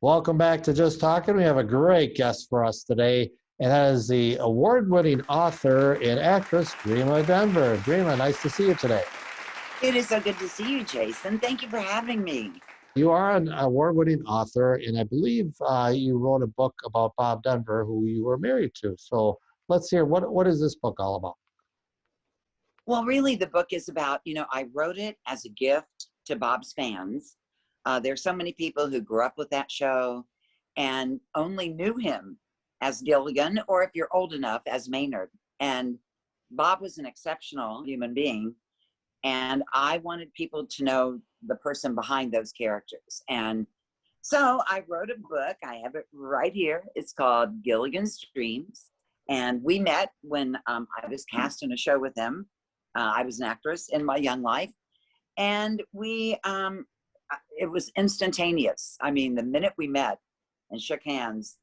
Welcome back to Just Talking. We have a great guest for us today, and that is the award-winning author and actress, Dreama Denver. Dreama, nice to see you today. It is so good to see you, Jason. Thank you for having me. You are an award-winning author, and I believe you wrote a book about Bob Denver, who you were married to. So let's hear, what is this book all about? Well, really, the book is about, I wrote it as a gift to Bob's fans. There's so many people who grew up with that show and only knew him as Gilligan, or if you're old enough, as Maynard. And Bob was an exceptional human being. And I wanted people to know the person behind those characters. And so I wrote a book. I have it right here. It's called Gilligans Dreams. And we met when I was cast in a show with him. I was an actress in my young life. And it was instantaneous. I mean, the minute we met and shook hands,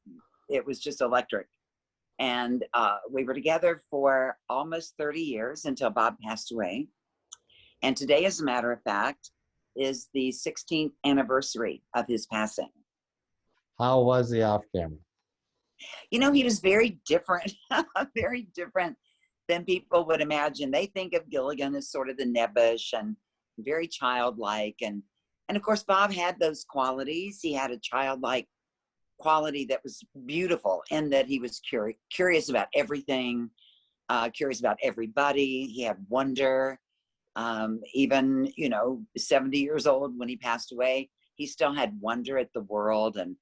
it was just electric. And we were together for almost 30 years until Bob passed away. And today, as a matter of fact, is the 16th anniversary of his passing. How was he off camera? He was very different, very different than people would imagine. They think of Gilligan as sort of the nebbish and very childlike. And of course, Bob had those qualities. He had a childlike quality that was beautiful in that he was curious about everything, curious about everybody. He had wonder. Even 70 years old when he passed away, he still had wonder at the world and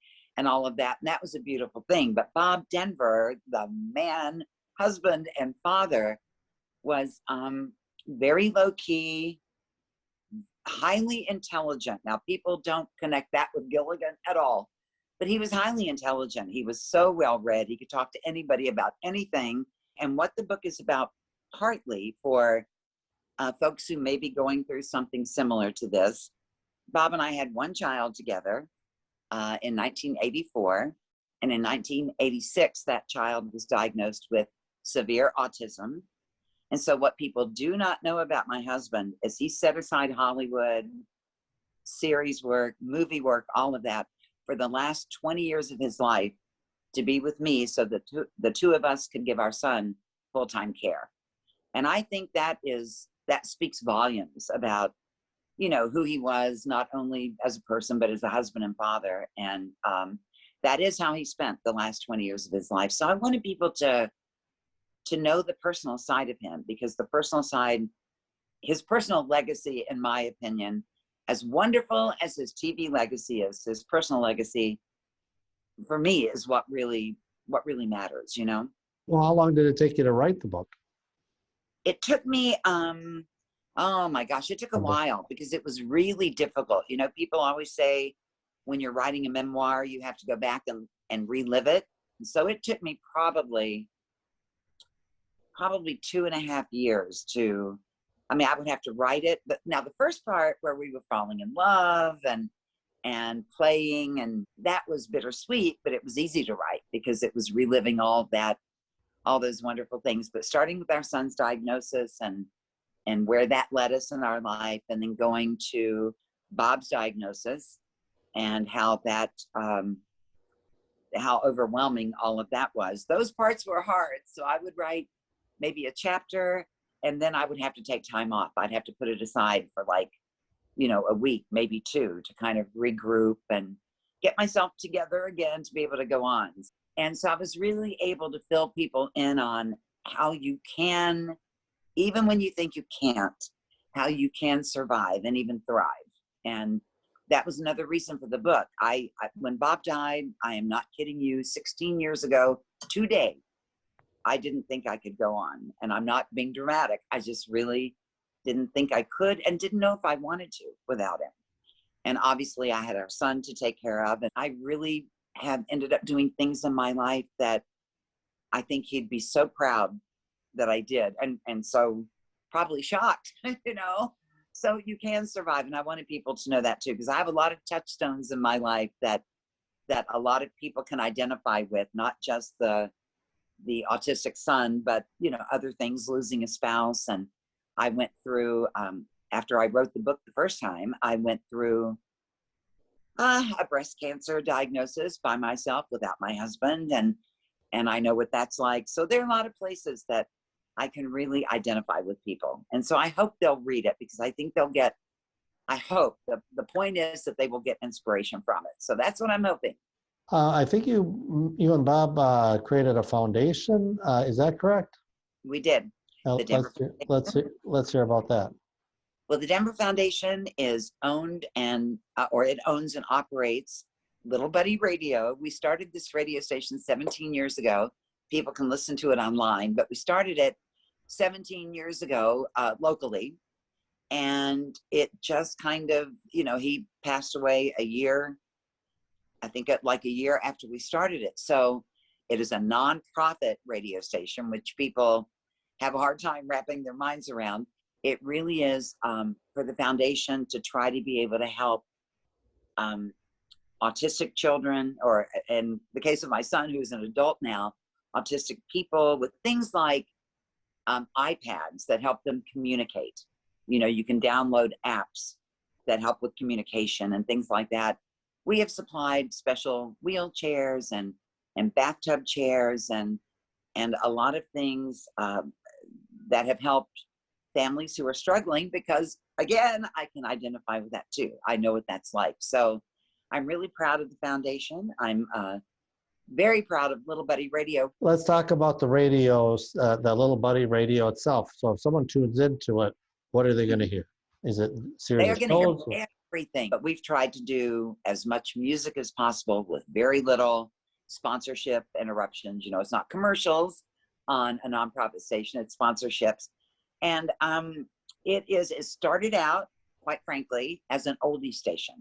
all of that, and that was a beautiful thing. But Bob Denver, the man, husband, and father, was very low-key, highly intelligent. Now, people don't connect that with Gilligan at all, but he was highly intelligent. He was so well-read. He could talk to anybody about anything. And what the book is about, partly for folks who may be going through something similar to this. Bob and I had one child together in 1984. And in 1986, that child was diagnosed with severe autism. And so what people do not know about my husband is he set aside Hollywood, series work, movie work, all of that for the last 20 years of his life to be with me so that the two of us could give our son full-time care. And I think that speaks volumes about, who he was, not only as a person, but as a husband and father. And that is how he spent the last 20 years of his life. So I wanted people to know the personal side of him, because the personal side, his personal legacy, in my opinion, as wonderful as his TV legacy is, his personal legacy, for me, is what really matters, Well, how long did it take you to write the book? It took me, oh my gosh, it took a while because it was really difficult. People always say when you're writing a memoir, you have to go back and relive it. And so it took me probably 2.5 years I would have to write it. But now the first part where we were falling in love and playing, and that was bittersweet, but it was easy to write because it was reliving all those wonderful things. But starting with our son's diagnosis and where that led us in our life, and then going to Bob's diagnosis and how overwhelming all of that was. Those parts were hard. So I would write maybe a chapter, and then I would have to take time off. I'd have to put it aside for a week, maybe two, to kind of regroup and get myself together again to be able to go on. And so I was really able to fill people in on how you can, even when you think you can't, how you can survive and even thrive. And that was another reason for the book. When Bob died, I am not kidding you, 16 years ago today, I didn't think I could go on. And I'm not being dramatic. I just really didn't think I could and didn't know if I wanted to without him. And obviously I had our son to take care of. And I really have ended up doing things in my life that I think he'd be so proud that I did. And so probably shocked, so you can survive. And I wanted people to know that too, because I have a lot of touchstones in my life that a lot of people can identify with, not just the autistic son, but, other things, losing a spouse. And I went through, after I wrote the book the first time, I went through A breast cancer diagnosis by myself without my husband, and I know what that's like. So there are a lot of places that I can really identify with people. And so I hope they'll read it because I think they'll get, I hope the point is that they will get inspiration from it. So that's what I'm hoping. I think you and Bob created a foundation. Is that correct? We did. The Denver Let's hear about that. Well, the Denver Foundation is owned or it owns and operates Little Buddy Radio. We started this radio station 17 years ago. People can listen to it online, but we started it 17 years ago locally. And it just kind of, he passed away I think like a year after we started it. So it is a nonprofit radio station, which people have a hard time wrapping their minds around. It really is for the foundation to try to be able to help autistic children, or in the case of my son, who's an adult now, autistic people with things like iPads that help them communicate. You can download apps that help with communication and things like that. We have supplied special wheelchairs and bathtub chairs and a lot of things that have helped families who are struggling, because again, I can identify with that too. I know what that's like. So I'm really proud of the foundation. I'm very proud of Little Buddy Radio. Let's talk about the radios, the Little Buddy Radio itself. So if someone tunes into it, what are they going to hear? Is it series They're of going to shows? hear everything, but we've tried to do as much music as possible with very little sponsorship interruptions. It's not commercials on a nonprofit station, it's sponsorships. And it started out, quite frankly, as an oldie station.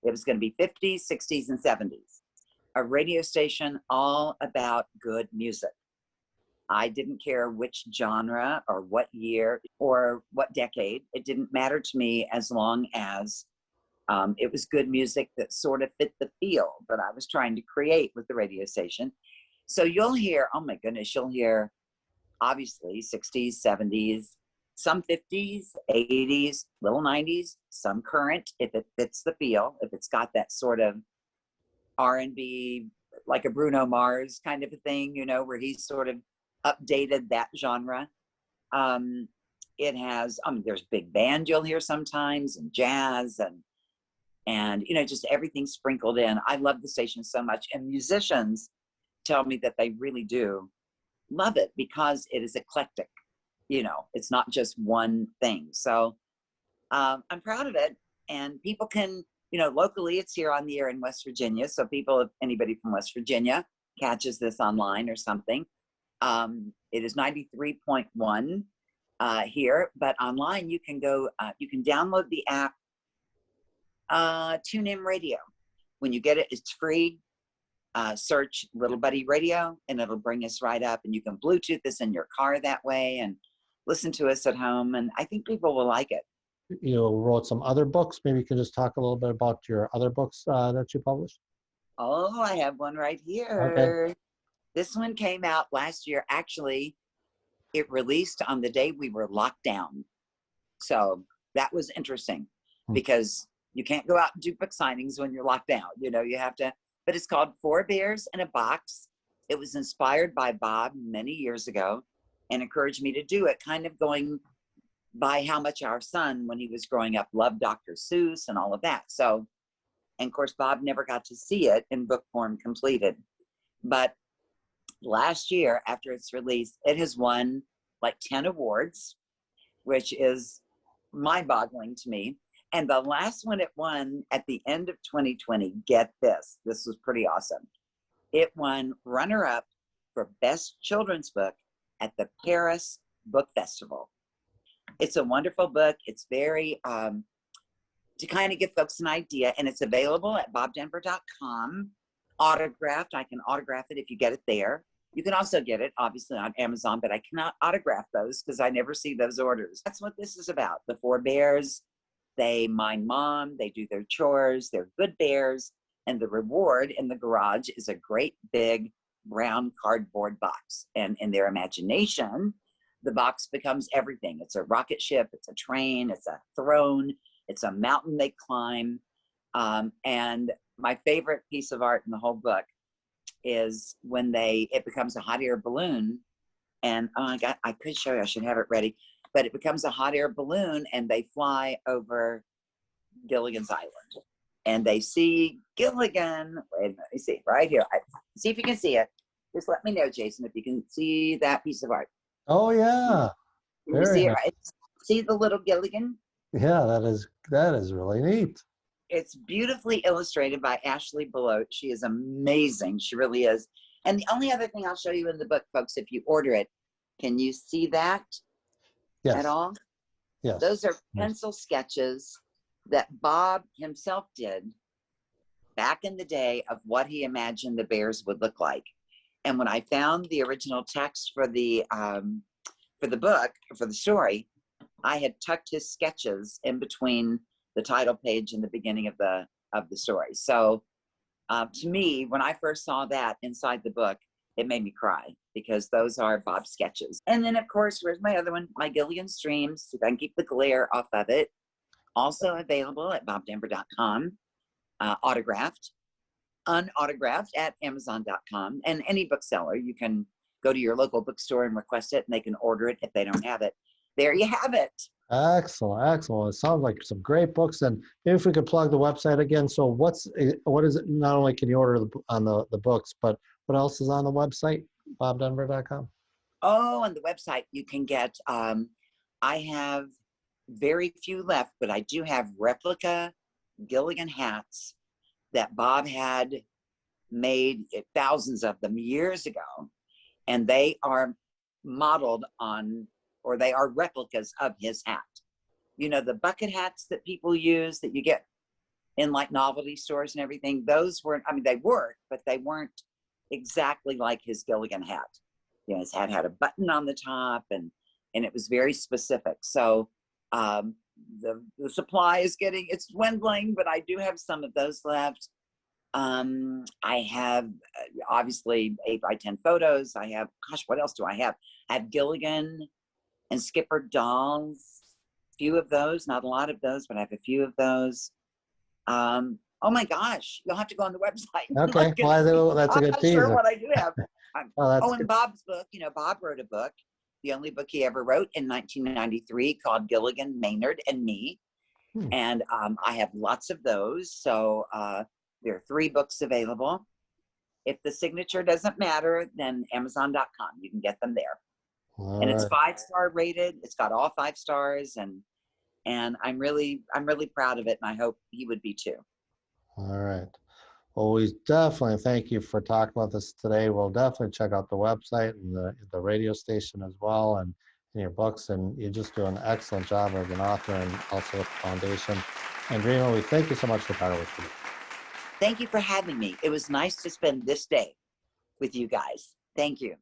It was going to be 50s, 60s, and 70s. A radio station all about good music. I didn't care which genre or what year or what decade. It didn't matter to me as long as it was good music that sort of fit the feel that I was trying to create with the radio station. So you'll hear, oh my goodness, you'll hear obviously 60s, 70s, some 50s, 80s, little 90s, some current if it fits the feel, if it's got that sort of R&B, like a Bruno Mars kind of a thing, where he's sort of updated that genre. It has, there's big band you'll hear sometimes, and jazz and just everything sprinkled in. I love the station so much, and musicians tell me that they really do love it because it is eclectic. It's not just one thing. So I'm proud of it, and people can, locally it's here on the air in West Virginia. So if anybody from West Virginia catches this online or something, it is 93.1 here, but online you can go, you can download the app, TuneIn Radio. When you get it, it's free. Search Little Buddy Radio and it'll bring us right up, and you can Bluetooth this in your car that way and listen to us at home. And I think people will like it. You wrote some other books. Maybe you can just talk a little bit about your other books that you published. Oh, I have one right here. Okay. This one came out last year. Actually, it released on the day we were locked down. So that was interesting because you can't go out and do book signings when you're locked down. You have to, but it's called Four Bears in a Box. It was inspired by Bob many years ago and encouraged me to do it, kind of going by how much our son, when he was growing up, loved Dr. Seuss and all of that. So, and of course, Bob never got to see it in book form completed. But last year, after its release, it has won like 10 awards, which is mind-boggling to me. And the last one it won at the end of 2020, get this was pretty awesome. It won runner-up for Best Children's Book at the Paris Book Festival. It's a wonderful book. It's very, to kind of give folks an idea, and it's available at bobdenver.com, autographed. I can autograph it if you get it there. You can also get it, obviously, on Amazon, but I cannot autograph those because I never see those orders. That's what this is about. The four bears, they mind mom, they do their chores, they're good bears, and the reward in the garage is a great big brown cardboard box. And in their imagination, the box becomes everything. It's a rocket ship, it's a train, it's a throne, it's a mountain they climb. And my favorite piece of art in the whole book is when it becomes a hot air balloon. And I could show you, I should have it ready, but it becomes a hot air balloon and they fly over Gilligan's Island and they see Gilligan. Wait, let me see right here. See if you can see it. Just let me know, Jason, if you can see that piece of art. Oh yeah, Can you very see it? nice. Right? See the little Gilligan? Yeah, that is really neat. It's beautifully illustrated by Ashley Belote. She is amazing. She really is. And the only other thing I'll show you in the book, folks, if you order it, can you see that at Yes, all? yes. Those are Yes. pencil sketches that Bob himself did back in the day of what he imagined the bears would look like. And when I found the original text for the book, for the story, I had tucked his sketches in between the title page and the beginning of the story. So to me, when I first saw that inside the book, it made me cry because those are Bob's sketches. And then, of course, where's my other one? My Gilligans Dreams, so I can keep the glare off of it. Also available at bobdenver.com, autographed, unautographed at amazon.com. And any bookseller, you can go to your local bookstore and request it, and they can order it if they don't have it. There you have it. Excellent, excellent. It sounds like some great books. And if we could plug the website again. So what is it? Not only can you order on the books, but what else is on the website? bobdenver.com. Oh, on the website, you can get, I have very few left, but I do have replica Gilligan hats that Bob had made, thousands of them years ago. And they are modeled on, or they are replicas of his hat. You know, the bucket hats that people use that you get in like novelty stores and everything, those weren't, I mean, they worked, but they weren't exactly like his Gilligan hat. You know, his hat had a button on the top and it was very specific. So the supply is it's dwindling, but I do have some of those left. I have obviously 8x10 photos. I have, gosh, what else do I have? I have Gilligan and Skipper dolls, few of those, not a lot of those, but I have a few of those. Oh my gosh, you'll have to go on the website. Okay, well, that's a I'm good not sure teaser. what I do have. Oh, that's And good. Bob's book, you know, Bob wrote a book, the only book he ever wrote in 1993 called Gilligan, Maynard, and Me. Hmm. And I have lots of those. So there are 3 books available. If the signature doesn't matter, then Amazon.com, you can get them there. All And it's right. 5-star rated. It's got all 5 stars, and I'm really proud of it, and I hope he would be too. All right. Well, we definitely thank you for talking about this today. We'll definitely check out the website and the radio station as well, and your books. And you just do an excellent job as an author and also with the foundation. And Dreama, we thank you so much for talking with me. Thank you for having me. It was nice to spend this day with you guys. Thank you.